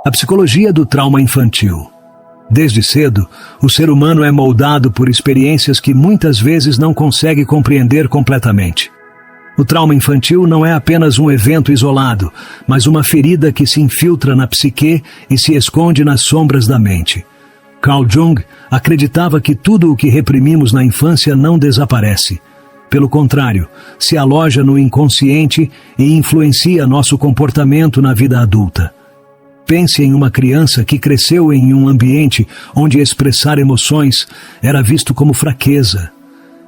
A psicologia do trauma infantil. Desde cedo, o ser humano é moldado por experiências que muitas vezes não consegue compreender completamente. O trauma infantil não é apenas um evento isolado, mas uma ferida que se infiltra na psique e se esconde nas sombras da mente. Carl Jung acreditava que tudo o que reprimimos na infância não desaparece. Pelo contrário, se aloja no inconsciente e influencia nosso comportamento na vida adulta. Pense em uma criança que cresceu em um ambiente onde expressar emoções era visto como fraqueza.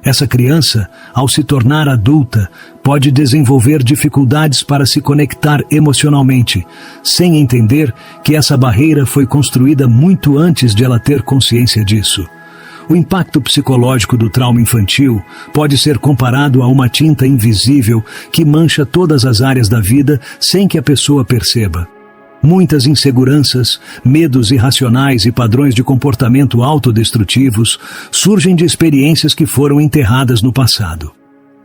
Essa criança, ao se tornar adulta, pode desenvolver dificuldades para se conectar emocionalmente, sem entender que essa barreira foi construída muito antes de ela ter consciência disso. O impacto psicológico do trauma infantil pode ser comparado a uma tinta invisível que mancha todas as áreas da vida sem que a pessoa perceba. Muitas inseguranças, medos irracionais e padrões de comportamento autodestrutivos surgem de experiências que foram enterradas no passado.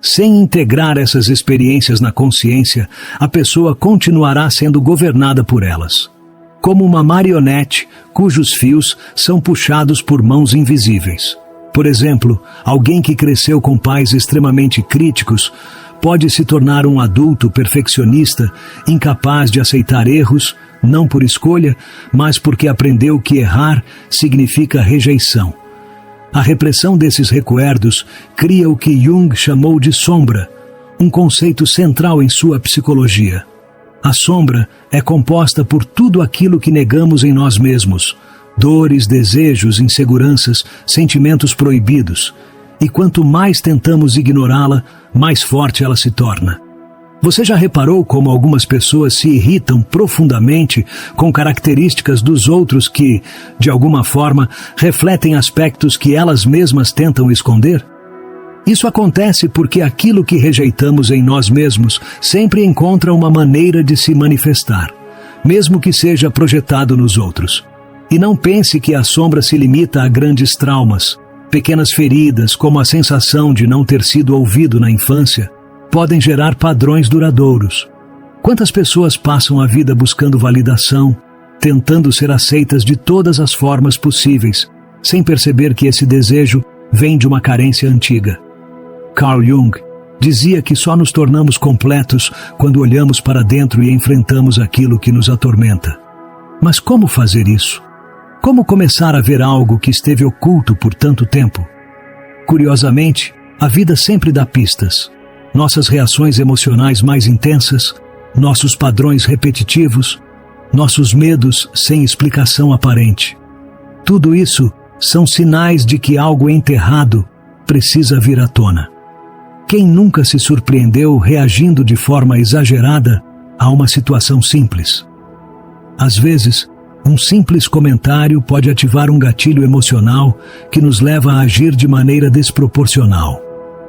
Sem integrar essas experiências na consciência, a pessoa continuará sendo governada por elas. Como uma marionete cujos fios são puxados por mãos invisíveis. Por exemplo, alguém que cresceu com pais extremamente críticos pode se tornar um adulto perfeccionista, incapaz de aceitar erros, não por escolha, mas porque aprendeu que errar significa rejeição. A repressão desses recuerdos cria o que Jung chamou de sombra, um conceito central em sua psicologia. A sombra é composta por tudo aquilo que negamos em nós mesmos: dores, desejos, inseguranças, sentimentos proibidos. E quanto mais tentamos ignorá-la, mais forte ela se torna. Você já reparou como algumas pessoas se irritam profundamente com características dos outros que, de alguma forma, refletem aspectos que elas mesmas tentam esconder? Isso acontece porque aquilo que rejeitamos em nós mesmos sempre encontra uma maneira de se manifestar, mesmo que seja projetado nos outros. E não pense que a sombra se limita a grandes traumas. Pequenas feridas, como a sensação de não ter sido ouvido na infância, podem gerar padrões duradouros. Quantas pessoas passam a vida buscando validação, tentando ser aceitas de todas as formas possíveis, sem perceber que esse desejo vem de uma carência antiga? Carl Jung dizia que só nos tornamos completos quando olhamos para dentro e enfrentamos aquilo que nos atormenta. Mas como fazer isso? Como começar a ver algo que esteve oculto por tanto tempo? Curiosamente, a vida sempre dá pistas. Nossas reações emocionais mais intensas, nossos padrões repetitivos, nossos medos sem explicação aparente. Tudo isso são sinais de que algo enterrado precisa vir à tona. Quem nunca se surpreendeu reagindo de forma exagerada a uma situação simples? Às vezes, um simples comentário pode ativar um gatilho emocional que nos leva a agir de maneira desproporcional.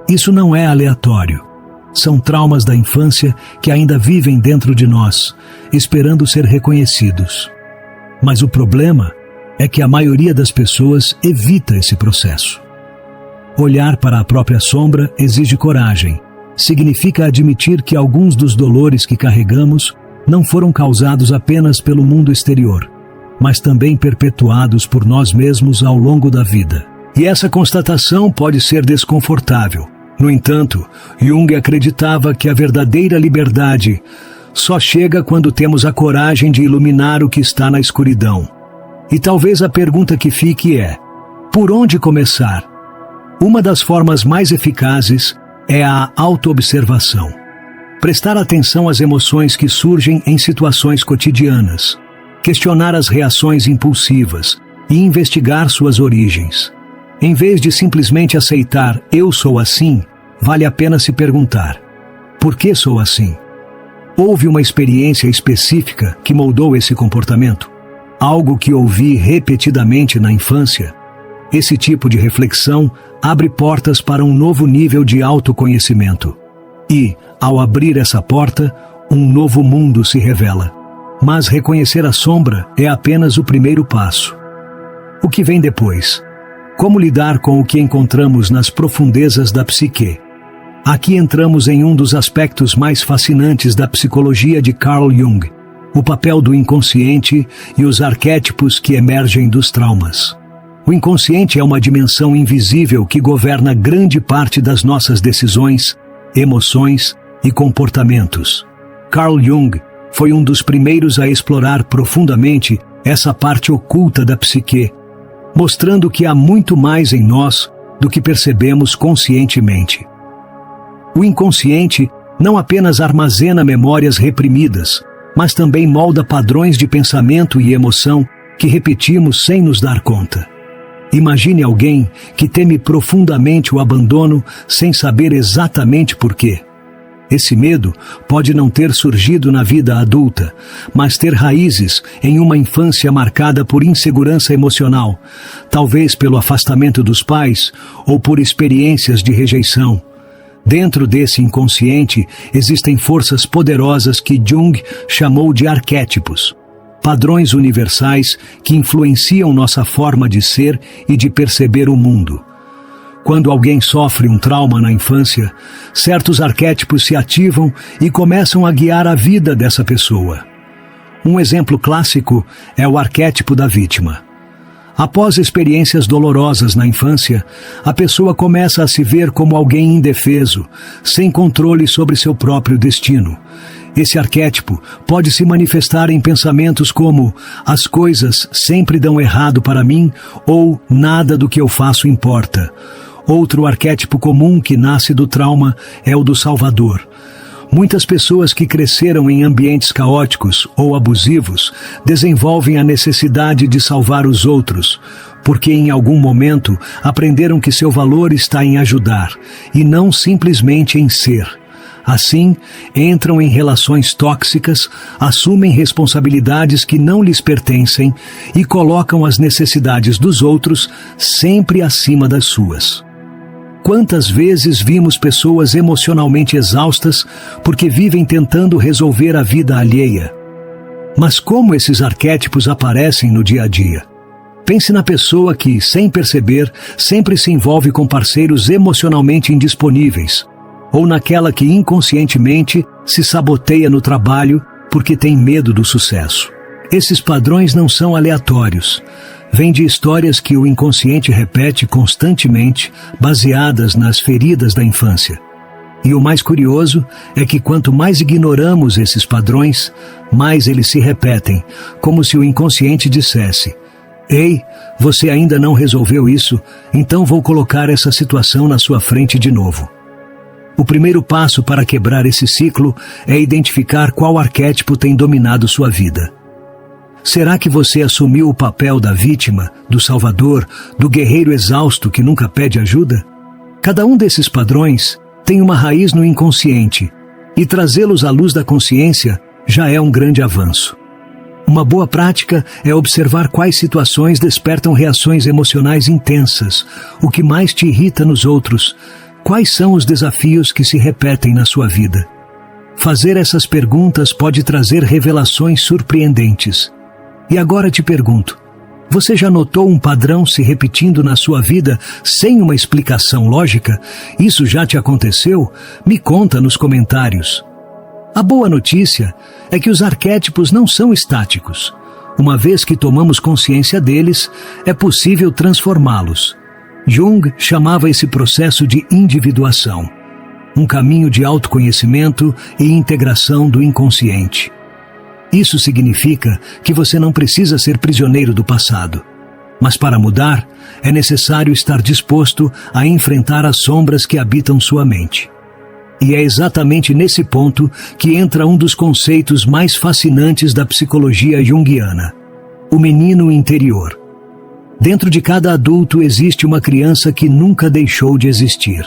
Isso não é aleatório. São traumas da infância que ainda vivem dentro de nós, esperando ser reconhecidos. Mas o problema é que a maioria das pessoas evita esse processo. Olhar para a própria sombra exige coragem. Significa admitir que alguns dos dolores que carregamos não foram causados apenas pelo mundo exterior, mas também perpetuados por nós mesmos ao longo da vida. E essa constatação pode ser desconfortável. No entanto, Jung acreditava que a verdadeira liberdade só chega quando temos a coragem de iluminar o que está na escuridão. E talvez a pergunta que fique é: por onde começar? Uma das formas mais eficazes é a autoobservação. Prestar atenção às emoções que surgem em situações cotidianas, questionar as reações impulsivas e investigar suas origens. Em vez de simplesmente aceitar "eu sou assim", vale a pena se perguntar: por que sou assim? Houve uma experiência específica que moldou esse comportamento? Algo que ouvi repetidamente na infância? Esse tipo de reflexão abre portas para um novo nível de autoconhecimento. E, ao abrir essa porta, um novo mundo se revela. Mas reconhecer a sombra é apenas o primeiro passo. O que vem depois? Como lidar com o que encontramos nas profundezas da psique? Aqui entramos em um dos aspectos mais fascinantes da psicologia de Carl Jung, o papel do inconsciente e os arquétipos que emergem dos traumas. O inconsciente é uma dimensão invisível que governa grande parte das nossas decisões, emoções e comportamentos. Carl Jung foi um dos primeiros a explorar profundamente essa parte oculta da psique, mostrando que há muito mais em nós do que percebemos conscientemente. O inconsciente não apenas armazena memórias reprimidas, mas também molda padrões de pensamento e emoção que repetimos sem nos dar conta. Imagine alguém que teme profundamente o abandono sem saber exatamente por quê. Esse medo pode não ter surgido na vida adulta, mas ter raízes em uma infância marcada por insegurança emocional, talvez pelo afastamento dos pais ou por experiências de rejeição. Dentro desse inconsciente existem forças poderosas que Jung chamou de arquétipos, padrões universais que influenciam nossa forma de ser e de perceber o mundo. Quando alguém sofre um trauma na infância, certos arquétipos se ativam e começam a guiar a vida dessa pessoa. Um exemplo clássico é o arquétipo da vítima. Após experiências dolorosas na infância, a pessoa começa a se ver como alguém indefeso, sem controle sobre seu próprio destino. Esse arquétipo pode se manifestar em pensamentos como "as coisas sempre dão errado para mim" ou "nada do que eu faço importa". Outro arquétipo comum que nasce do trauma é o do salvador. Muitas pessoas que cresceram em ambientes caóticos ou abusivos desenvolvem a necessidade de salvar os outros, porque em algum momento aprenderam que seu valor está em ajudar e não simplesmente em ser. Assim, entram em relações tóxicas, assumem responsabilidades que não lhes pertencem e colocam as necessidades dos outros sempre acima das suas. Quantas vezes vimos pessoas emocionalmente exaustas porque vivem tentando resolver a vida alheia? Mas como esses arquétipos aparecem no dia a dia? Pense na pessoa que, sem perceber, sempre se envolve com parceiros emocionalmente indisponíveis, ou naquela que inconscientemente se saboteia no trabalho porque tem medo do sucesso. Esses padrões não são aleatórios. Vêm de histórias que o inconsciente repete constantemente, baseadas nas feridas da infância. E o mais curioso é que quanto mais ignoramos esses padrões, mais eles se repetem, como se o inconsciente dissesse: "Ei, você ainda não resolveu isso, então vou colocar essa situação na sua frente de novo." O primeiro passo para quebrar esse ciclo é identificar qual arquétipo tem dominado sua vida. Será que você assumiu o papel da vítima, do salvador, do guerreiro exausto que nunca pede ajuda? Cada um desses padrões tem uma raiz no inconsciente, e trazê-los à luz da consciência já é um grande avanço. Uma boa prática é observar quais situações despertam reações emocionais intensas, o que mais te irrita nos outros, quais são os desafios que se repetem na sua vida. Fazer essas perguntas pode trazer revelações surpreendentes. E agora te pergunto, você já notou um padrão se repetindo na sua vida sem uma explicação lógica? Isso já te aconteceu? Me conta nos comentários. A boa notícia é que os arquétipos não são estáticos. Uma vez que tomamos consciência deles, é possível transformá-los. Jung chamava esse processo de individuação, um caminho de autoconhecimento e integração do inconsciente. Isso significa que você não precisa ser prisioneiro do passado. Mas para mudar, é necessário estar disposto a enfrentar as sombras que habitam sua mente. E é exatamente nesse ponto que entra um dos conceitos mais fascinantes da psicologia junguiana: o menino interior. Dentro de cada adulto existe uma criança que nunca deixou de existir.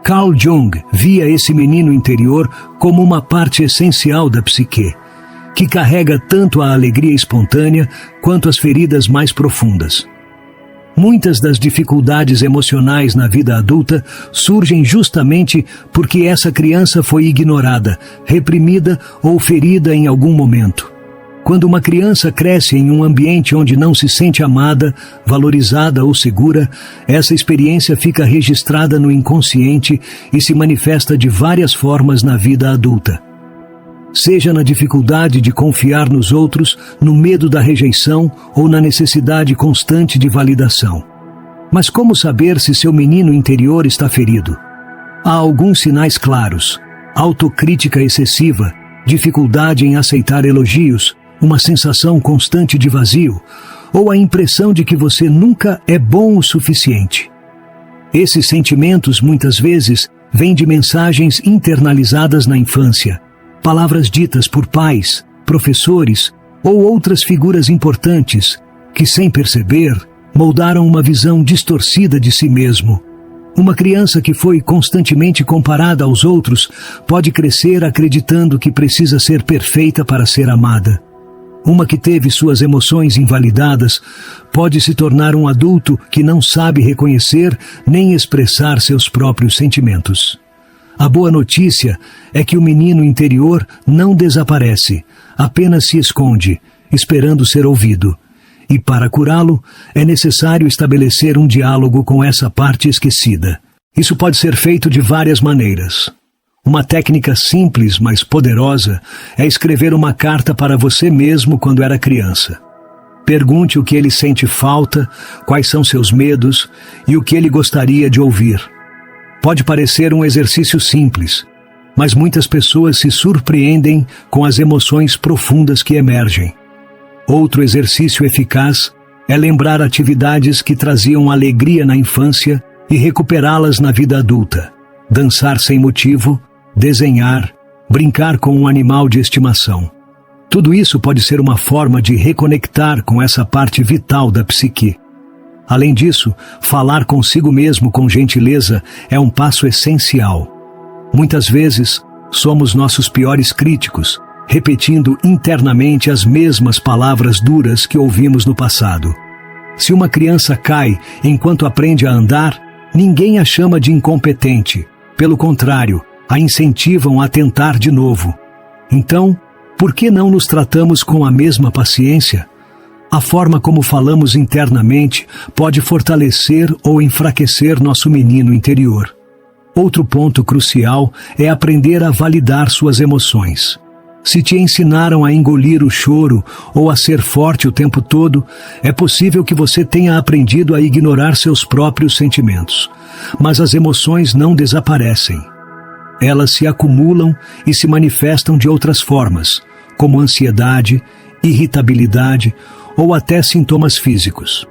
Carl Jung via esse menino interior como uma parte essencial da psique, que carrega tanto a alegria espontânea quanto as feridas mais profundas. Muitas das dificuldades emocionais na vida adulta surgem justamente porque essa criança foi ignorada, reprimida ou ferida em algum momento. Quando uma criança cresce em um ambiente onde não se sente amada, valorizada ou segura, essa experiência fica registrada no inconsciente e se manifesta de várias formas na vida adulta. seja na dificuldade de confiar nos outros, no medo da rejeição ou na necessidade constante de validação. Mas como saber se seu menino interior está ferido? Há alguns sinais claros: autocrítica excessiva, dificuldade em aceitar elogios, uma sensação constante de vazio, ou a impressão de que você nunca é bom o suficiente. Esses sentimentos, muitas vezes, vêm de mensagens internalizadas na infância, palavras ditas por pais, professores ou outras figuras importantes que, sem perceber, moldaram uma visão distorcida de si mesmo. Uma criança que foi constantemente comparada aos outros pode crescer acreditando que precisa ser perfeita para ser amada. Uma que teve suas emoções invalidadas pode se tornar um adulto que não sabe reconhecer nem expressar seus próprios sentimentos. A boa notícia é que o menino interior não desaparece, apenas se esconde, esperando ser ouvido. E para curá-lo, é necessário estabelecer um diálogo com essa parte esquecida. Isso pode ser feito de várias maneiras. Uma técnica simples, mas poderosa, é escrever uma carta para você mesmo quando era criança. Pergunte o que ele sente falta, quais são seus medos e o que ele gostaria de ouvir. Pode parecer um exercício simples, mas muitas pessoas se surpreendem com as emoções profundas que emergem. Outro exercício eficaz é lembrar atividades que traziam alegria na infância e recuperá-las na vida adulta. Dançar sem motivo, desenhar, brincar com um animal de estimação. Tudo isso pode ser uma forma de reconectar com essa parte vital da psique. Além disso, falar consigo mesmo com gentileza é um passo essencial. Muitas vezes, somos nossos piores críticos, repetindo internamente as mesmas palavras duras que ouvimos no passado. Se uma criança cai enquanto aprende a andar, ninguém a chama de incompetente. Pelo contrário, a incentivam a tentar de novo. Então, por que não nos tratamos com a mesma paciência? A forma como falamos internamente pode fortalecer ou enfraquecer nosso menino interior. Outro ponto crucial é aprender a validar suas emoções. Se te ensinaram a engolir o choro ou a ser forte o tempo todo, é possível que você tenha aprendido a ignorar seus próprios sentimentos. Mas as emoções não desaparecem. Elas se acumulam e se manifestam de outras formas, como ansiedade, irritabilidade ou até sintomas físicos.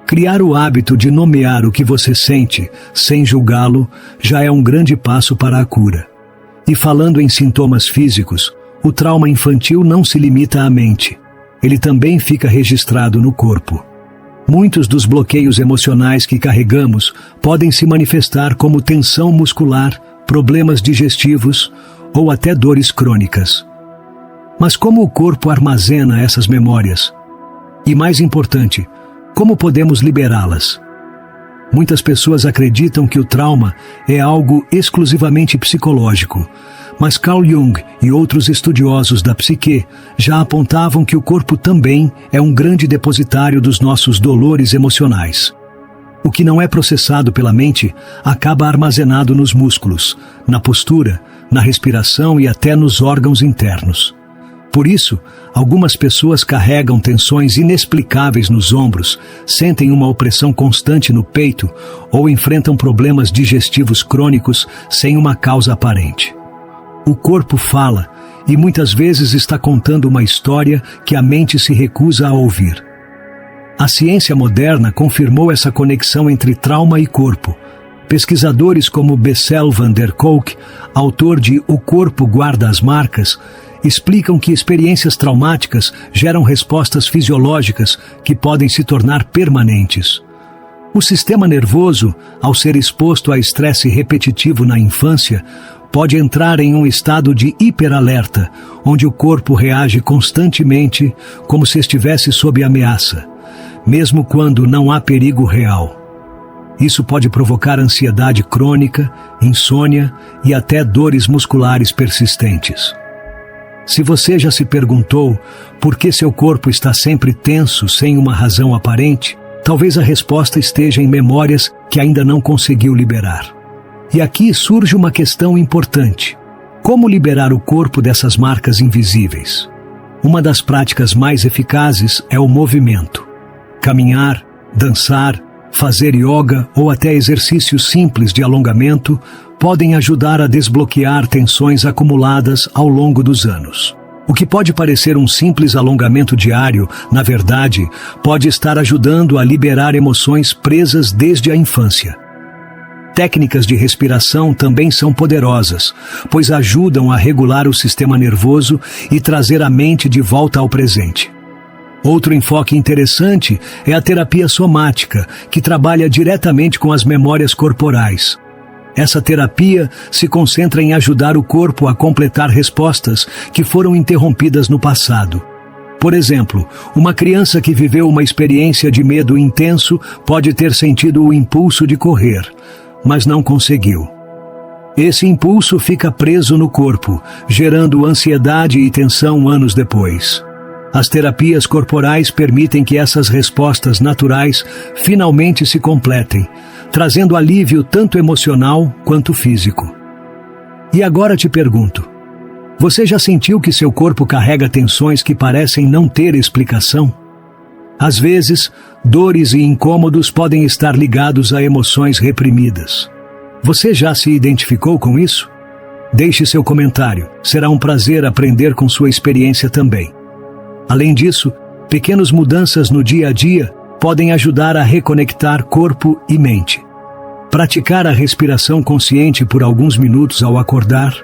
Criar o hábito de nomear o que você sente, sem julgá-lo, já é um grande passo para a cura. E falando em sintomas físicos, o trauma infantil não se limita à mente. Ele também fica registrado no corpo. Muitos dos bloqueios emocionais que carregamos podem se manifestar como tensão muscular, problemas digestivos ou até dores crônicas. Mas como o corpo armazena essas memórias? E mais importante, como podemos liberá-las? Muitas pessoas acreditam que o trauma é algo exclusivamente psicológico, mas Carl Jung e outros estudiosos da psique já apontavam que o corpo também é um grande depositário dos nossos dolores emocionais. O que não é processado pela mente acaba armazenado nos músculos, na postura, na respiração e até nos órgãos internos. Por isso, algumas pessoas carregam tensões inexplicáveis nos ombros, sentem uma opressão constante no peito ou enfrentam problemas digestivos crônicos sem uma causa aparente. O corpo fala e muitas vezes está contando uma história que a mente se recusa a ouvir. A ciência moderna confirmou essa conexão entre trauma e corpo. Pesquisadores como Bessel van der Kolk, autor de O Corpo Guarda as Marcas, explicam que experiências traumáticas geram respostas fisiológicas que podem se tornar permanentes. O sistema nervoso, ao ser exposto a estresse repetitivo na infância, pode entrar em um estado de hiperalerta, onde o corpo reage constantemente como se estivesse sob ameaça, mesmo quando não há perigo real. Isso pode provocar ansiedade crônica, insônia e até dores musculares persistentes. Se você já se perguntou por que seu corpo está sempre tenso sem uma razão aparente, talvez a resposta esteja em memórias que ainda não conseguiu liberar. E aqui surge uma questão importante. Como liberar o corpo dessas marcas invisíveis? Uma das práticas mais eficazes é o movimento. Caminhar, dançar, fazer yoga ou até exercícios simples de alongamento podem ajudar a desbloquear tensões acumuladas ao longo dos anos. O que pode parecer um simples alongamento diário, na verdade, pode estar ajudando a liberar emoções presas desde a infância. Técnicas de respiração também são poderosas, pois ajudam a regular o sistema nervoso e trazer a mente de volta ao presente. Outro enfoque interessante é a terapia somática, que trabalha diretamente com as memórias corporais. Essa terapia se concentra em ajudar o corpo a completar respostas que foram interrompidas no passado. Por exemplo, uma criança que viveu uma experiência de medo intenso pode ter sentido o impulso de correr, mas não conseguiu. Esse impulso fica preso no corpo, gerando ansiedade e tensão anos depois. As terapias corporais permitem que essas respostas naturais finalmente se completem, trazendo alívio tanto emocional quanto físico. E agora te pergunto, você já sentiu que seu corpo carrega tensões que parecem não ter explicação? Às vezes, dores e incômodos podem estar ligados a emoções reprimidas. Você já se identificou com isso? Deixe seu comentário, será um prazer aprender com sua experiência também. Além disso, pequenas mudanças no dia a dia podem ajudar a reconectar corpo e mente. Praticar a respiração consciente por alguns minutos ao acordar,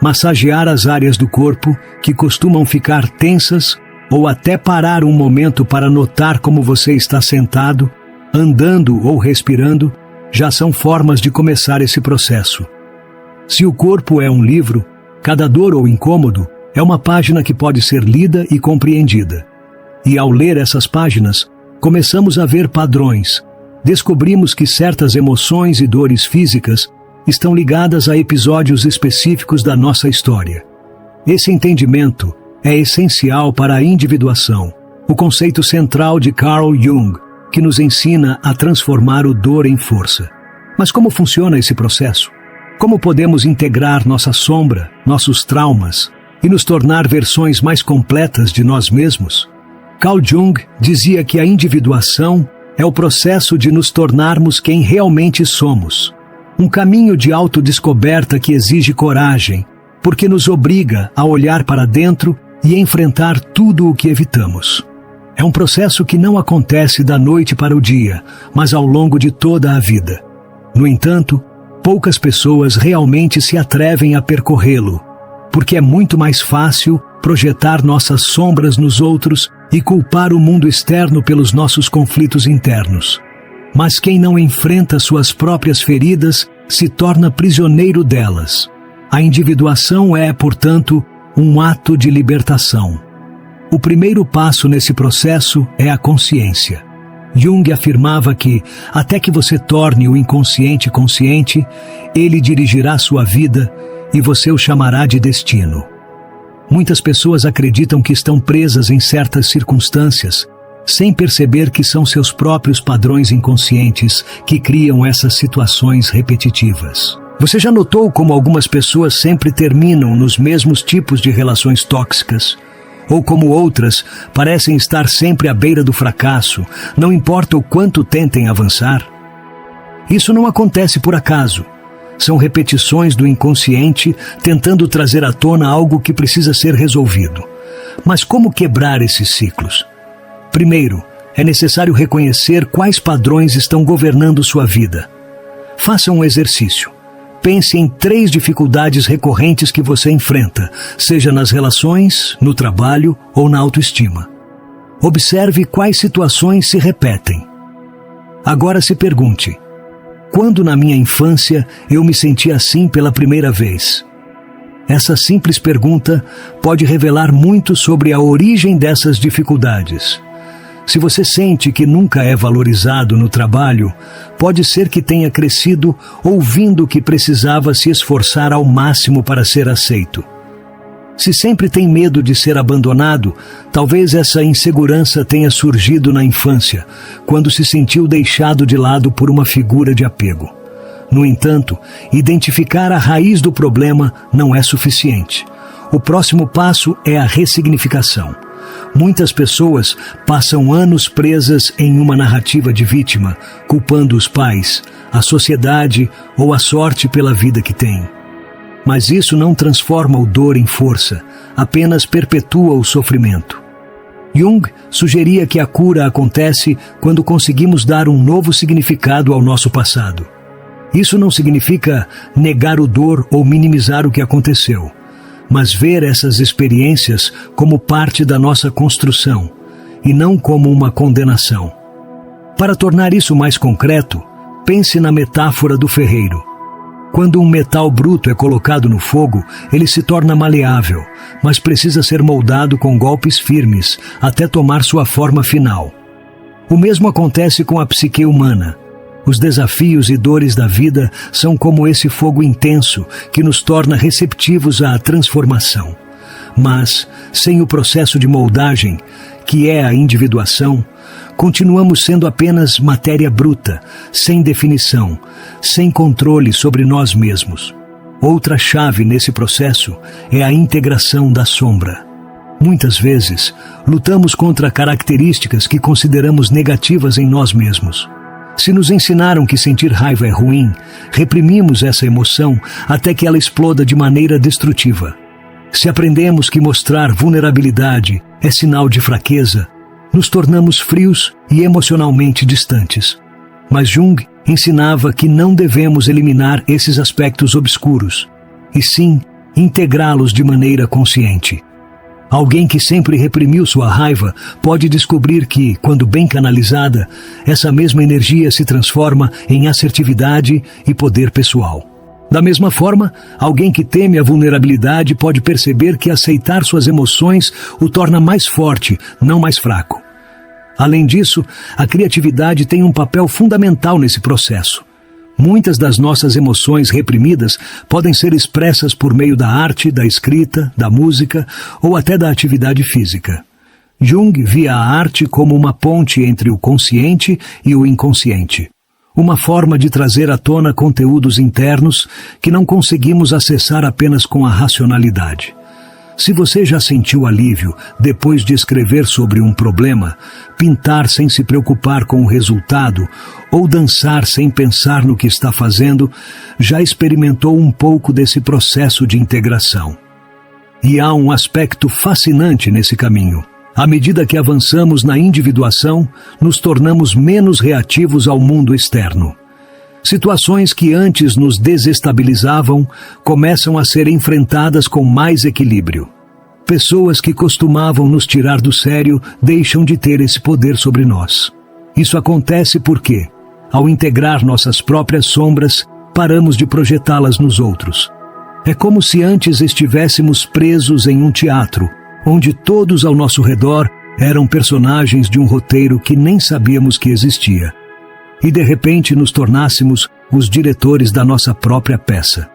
massagear as áreas do corpo que costumam ficar tensas ou até parar um momento para notar como você está sentado, andando ou respirando, já são formas de começar esse processo. Se o corpo é um livro, cada dor ou incômodo é uma página que pode ser lida e compreendida. E ao ler essas páginas, começamos a ver padrões. Descobrimos que certas emoções e dores físicas estão ligadas a episódios específicos da nossa história. Esse entendimento é essencial para a individuação, o conceito central de Carl Jung, que nos ensina a transformar o dor em força. Mas como funciona esse processo? Como podemos integrar nossa sombra, nossos traumas, e nos tornar versões mais completas de nós mesmos? Carl Jung dizia que a individuação é o processo de nos tornarmos quem realmente somos. Um caminho de autodescoberta que exige coragem, porque nos obriga a olhar para dentro e enfrentar tudo o que evitamos. É um processo que não acontece da noite para o dia, mas ao longo de toda a vida. No entanto, poucas pessoas realmente se atrevem a percorrê-lo, porque é muito mais fácil projetar nossas sombras nos outros e culpar o mundo externo pelos nossos conflitos internos. Mas quem não enfrenta suas próprias feridas se torna prisioneiro delas. A individuação é, portanto, um ato de libertação. O primeiro passo nesse processo é a consciência. Jung afirmava que, até que você torne o inconsciente consciente, ele dirigirá sua vida e você o chamará de destino. Muitas pessoas acreditam que estão presas em certas circunstâncias, sem perceber que são seus próprios padrões inconscientes que criam essas situações repetitivas. Você já notou como algumas pessoas sempre terminam nos mesmos tipos de relações tóxicas? Ou como outras parecem estar sempre à beira do fracasso, não importa o quanto tentem avançar? Isso não acontece por acaso. São repetições do inconsciente tentando trazer à tona algo que precisa ser resolvido. Mas como quebrar esses ciclos? Primeiro, é necessário reconhecer quais padrões estão governando sua vida. Faça um exercício. Pense em 3 dificuldades recorrentes que você enfrenta, seja nas relações, no trabalho ou na autoestima. Observe quais situações se repetem. Agora se pergunte: quando na minha infância eu me senti assim pela primeira vez? Essa simples pergunta pode revelar muito sobre a origem dessas dificuldades. Se você sente que nunca é valorizado no trabalho, pode ser que tenha crescido ouvindo que precisava se esforçar ao máximo para ser aceito. Se sempre tem medo de ser abandonado, talvez essa insegurança tenha surgido na infância, quando se sentiu deixado de lado por uma figura de apego. No entanto, identificar a raiz do problema não é suficiente. O próximo passo é a ressignificação. Muitas pessoas passam anos presas em uma narrativa de vítima, culpando os pais, a sociedade ou a sorte pela vida que têm. Mas isso não transforma o dor em força, apenas perpetua o sofrimento. Jung sugeria que a cura acontece quando conseguimos dar um novo significado ao nosso passado. Isso não significa negar o dor ou minimizar o que aconteceu, mas ver essas experiências como parte da nossa construção e não como uma condenação. Para tornar isso mais concreto, pense na metáfora do ferreiro. Quando um metal bruto é colocado no fogo, ele se torna maleável, mas precisa ser moldado com golpes firmes até tomar sua forma final. O mesmo acontece com a psique humana. Os desafios e dores da vida são como esse fogo intenso que nos torna receptivos à transformação. Mas, sem o processo de moldagem, que é a individuação, continuamos sendo apenas matéria bruta, sem definição, sem controle sobre nós mesmos. Outra chave nesse processo é a integração da sombra. Muitas vezes, lutamos contra características que consideramos negativas em nós mesmos. Se nos ensinaram que sentir raiva é ruim, reprimimos essa emoção até que ela exploda de maneira destrutiva. Se aprendemos que mostrar vulnerabilidade é sinal de fraqueza, nos tornamos frios e emocionalmente distantes. Mas Jung ensinava que não devemos eliminar esses aspectos obscuros, e sim integrá-los de maneira consciente. Alguém que sempre reprimiu sua raiva pode descobrir que, quando bem canalizada, essa mesma energia se transforma em assertividade e poder pessoal. Da mesma forma, alguém que teme a vulnerabilidade pode perceber que aceitar suas emoções o torna mais forte, não mais fraco. Além disso, a criatividade tem um papel fundamental nesse processo. Muitas das nossas emoções reprimidas podem ser expressas por meio da arte, da escrita, da música ou até da atividade física. Jung via a arte como uma ponte entre o consciente e o inconsciente. Uma forma de trazer à tona conteúdos internos que não conseguimos acessar apenas com a racionalidade. Se você já sentiu alívio depois de escrever sobre um problema, pintar sem se preocupar com o resultado ou dançar sem pensar no que está fazendo, já experimentou um pouco desse processo de integração. E há um aspecto fascinante nesse caminho. À medida que avançamos na individuação, nos tornamos menos reativos ao mundo externo. Situações que antes nos desestabilizavam começam a ser enfrentadas com mais equilíbrio. Pessoas que costumavam nos tirar do sério deixam de ter esse poder sobre nós. Isso acontece porque, ao integrar nossas próprias sombras, paramos de projetá-las nos outros. É como se antes estivéssemos presos em um teatro, onde todos ao nosso redor eram personagens de um roteiro que nem sabíamos que existia. E de repente nos tornássemos os diretores da nossa própria peça.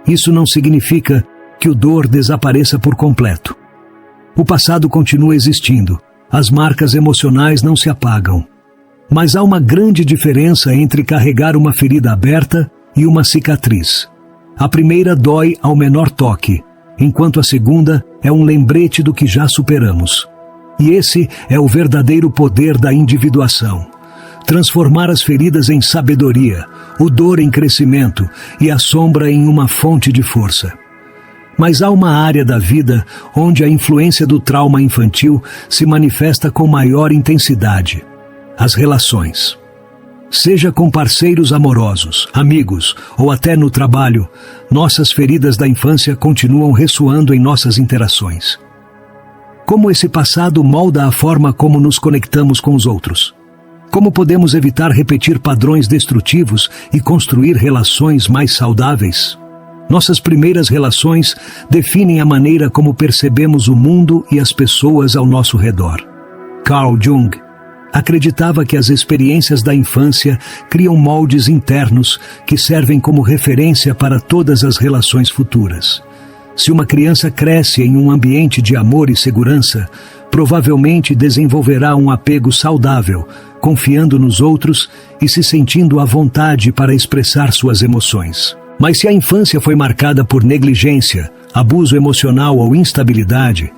Isso não significa que o dor desapareça por completo. O passado continua existindo, as marcas emocionais não se apagam. Mas há uma grande diferença entre carregar uma ferida aberta e uma cicatriz. A primeira dói ao menor toque, enquanto a segunda é um lembrete do que já superamos. E esse é o verdadeiro poder da individuação. Transformar as feridas em sabedoria, o dor em crescimento e a sombra em uma fonte de força. Mas há uma área da vida onde a influência do trauma infantil se manifesta com maior intensidade: as relações. Seja com parceiros amorosos, amigos ou até no trabalho, nossas feridas da infância continuam ressoando em nossas interações. Como esse passado molda a forma como nos conectamos com os outros? Como podemos evitar repetir padrões destrutivos e construir relações mais saudáveis? Nossas primeiras relações definem a maneira como percebemos o mundo e as pessoas ao nosso redor. Carl Jung acreditava que as experiências da infância criam moldes internos que servem como referência para todas as relações futuras. Se uma criança cresce em um ambiente de amor e segurança, provavelmente desenvolverá um apego saudável, confiando nos outros e se sentindo à vontade para expressar suas emoções. Mas se a infância foi marcada por negligência, abuso emocional ou instabilidade,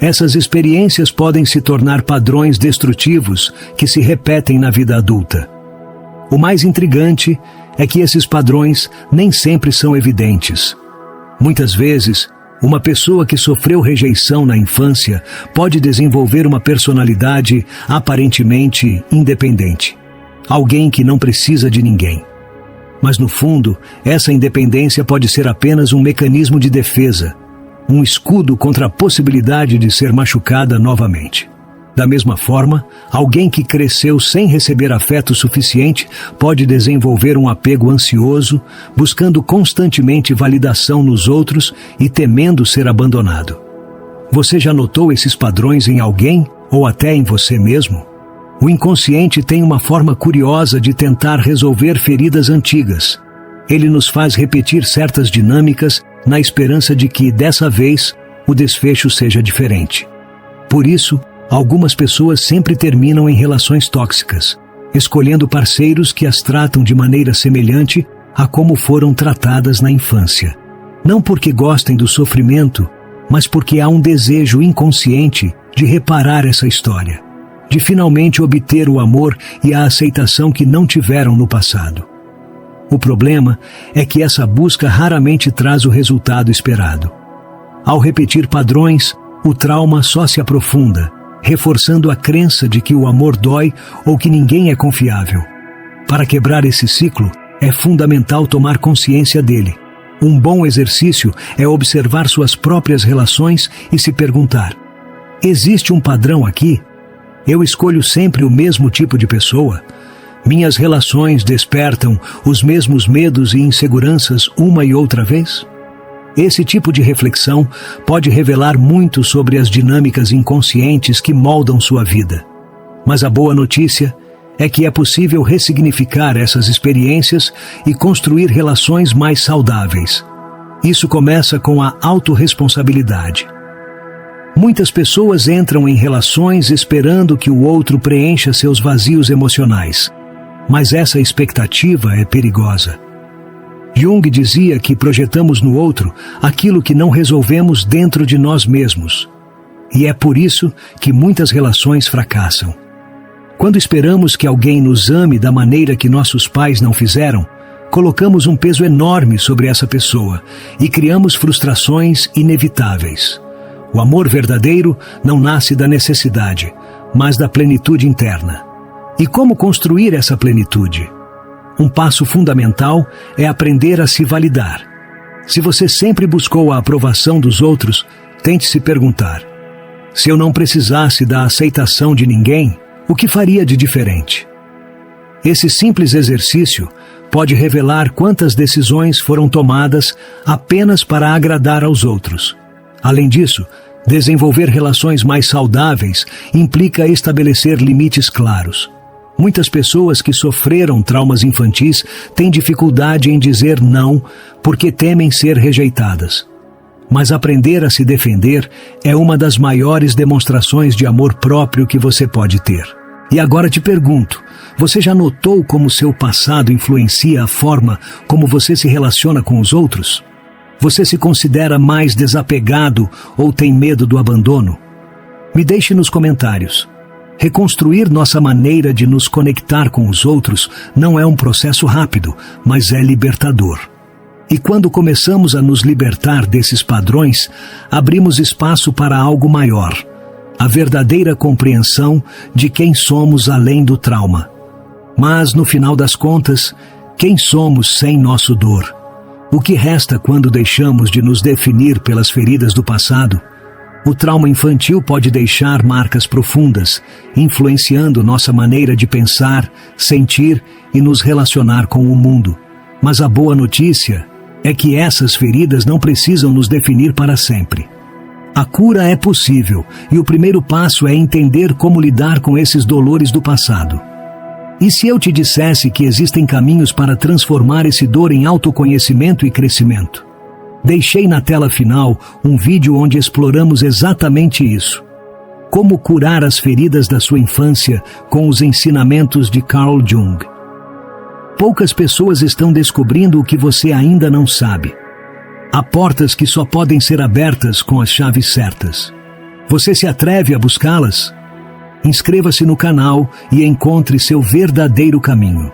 essas experiências podem se tornar padrões destrutivos que se repetem na vida adulta. O mais intrigante é que esses padrões nem sempre são evidentes. Muitas vezes, uma pessoa que sofreu rejeição na infância pode desenvolver uma personalidade aparentemente independente. Alguém que não precisa de ninguém. Mas no fundo, essa independência pode ser apenas um mecanismo de defesa, um escudo contra a possibilidade de ser machucada novamente. Da mesma forma, alguém que cresceu sem receber afeto suficiente pode desenvolver um apego ansioso, buscando constantemente validação nos outros e temendo ser abandonado. Você já notou esses padrões em alguém ou até em você mesmo? O inconsciente tem uma forma curiosa de tentar resolver feridas antigas. Ele nos faz repetir certas dinâmicas na esperança de que, dessa vez, o desfecho seja diferente. Por isso, algumas pessoas sempre terminam em relações tóxicas, escolhendo parceiros que as tratam de maneira semelhante a como foram tratadas na infância. Não porque gostem do sofrimento, mas porque há um desejo inconsciente de reparar essa história, de finalmente obter o amor e a aceitação que não tiveram no passado. O problema é que essa busca raramente traz o resultado esperado. Ao repetir padrões, o trauma só se aprofunda, reforçando a crença de que o amor dói ou que ninguém é confiável. Para quebrar esse ciclo, é fundamental tomar consciência dele. Um bom exercício é observar suas próprias relações e se perguntar: existe um padrão aqui? Eu escolho sempre o mesmo tipo de pessoa? Minhas relações despertam os mesmos medos e inseguranças uma e outra vez? Esse tipo de reflexão pode revelar muito sobre as dinâmicas inconscientes que moldam sua vida. Mas a boa notícia é que é possível ressignificar essas experiências e construir relações mais saudáveis. Isso começa com a autorresponsabilidade. Muitas pessoas entram em relações esperando que o outro preencha seus vazios emocionais, mas essa expectativa é perigosa. Jung dizia que projetamos no outro aquilo que não resolvemos dentro de nós mesmos. E é por isso que muitas relações fracassam. Quando esperamos que alguém nos ame da maneira que nossos pais não fizeram, colocamos um peso enorme sobre essa pessoa e criamos frustrações inevitáveis. O amor verdadeiro não nasce da necessidade, mas da plenitude interna. E como construir essa plenitude? Um passo fundamental é aprender a se validar. Se você sempre buscou a aprovação dos outros, tente se perguntar: se eu não precisasse da aceitação de ninguém, o que faria de diferente? Esse simples exercício pode revelar quantas decisões foram tomadas apenas para agradar aos outros. Além disso, desenvolver relações mais saudáveis implica estabelecer limites claros. Muitas pessoas que sofreram traumas infantis têm dificuldade em dizer não porque temem ser rejeitadas. Mas aprender a se defender é uma das maiores demonstrações de amor próprio que você pode ter. E agora te pergunto, você já notou como seu passado influencia a forma como você se relaciona com os outros? Você se considera mais desapegado ou tem medo do abandono? Me deixe nos comentários. Reconstruir nossa maneira de nos conectar com os outros não é um processo rápido, mas é libertador. E quando começamos a nos libertar desses padrões, abrimos espaço para algo maior, a verdadeira compreensão de quem somos além do trauma. Mas, no final das contas, quem somos sem nossa dor? O que resta quando deixamos de nos definir pelas feridas do passado? O trauma infantil pode deixar marcas profundas, influenciando nossa maneira de pensar, sentir e nos relacionar com o mundo. Mas a boa notícia é que essas feridas não precisam nos definir para sempre. A cura é possível, e o primeiro passo é entender como lidar com esses dolores do passado. E se eu te dissesse que existem caminhos para transformar esse dor em autoconhecimento e crescimento? Deixei na tela final um vídeo onde exploramos exatamente isso. Como curar as feridas da sua infância com os ensinamentos de Carl Jung. poucas pessoas estão descobrindo o que você ainda não sabe. Há portas que só podem ser abertas com as chaves certas. Você se atreve a buscá-las? Inscreva-se no canal e encontre seu verdadeiro caminho.